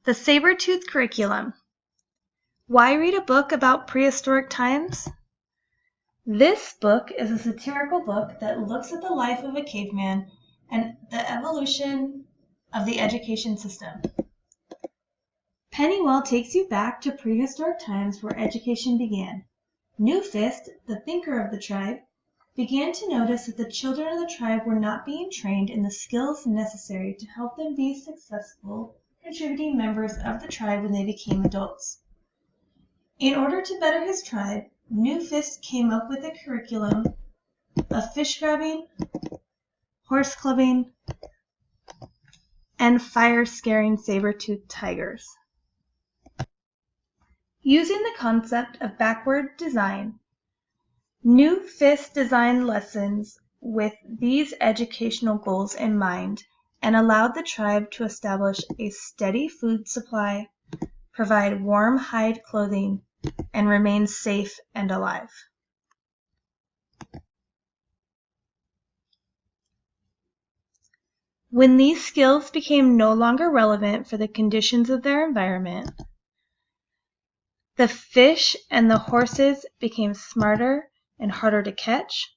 The Sabertooth Curriculum. Why read a book about prehistoric times? This book is a satirical book that looks at the life of a caveman and the evolution of the education system. Pennywell takes you back to prehistoric times where education began. Newfist, the thinker of the tribe, began to notice that the children of the tribe were not being trained in the skills necessary to help them be successful contributing members of the tribe when they became adults. In order to better his tribe, Newfist came up with a curriculum of fish grabbing, horse clubbing, and fire-scaring saber-toothed tigers. Using the concept of backward design, Newfist designed lessons with these educational goals in mind and allowed the tribe to establish a steady food supply, provide warm hide clothing, and remain safe and alive. When these skills became no longer relevant for the conditions of their environment, the fish and the horses became smarter and harder to catch.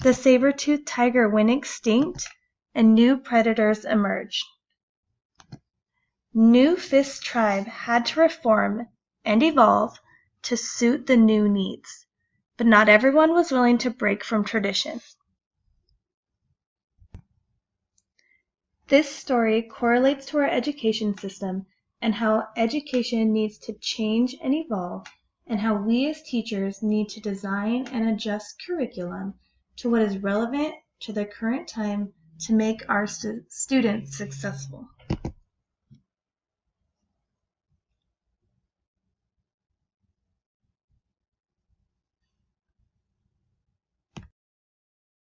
The saber-toothed tiger went extinct and new predators emerged. Newfist's tribe had to reform and evolve to suit the new needs, but not everyone was willing to break from tradition. This story correlates to our education system and how education needs to change and evolve, and how we as teachers need to design and adjust curriculum to what is relevant to the current time to make our students successful.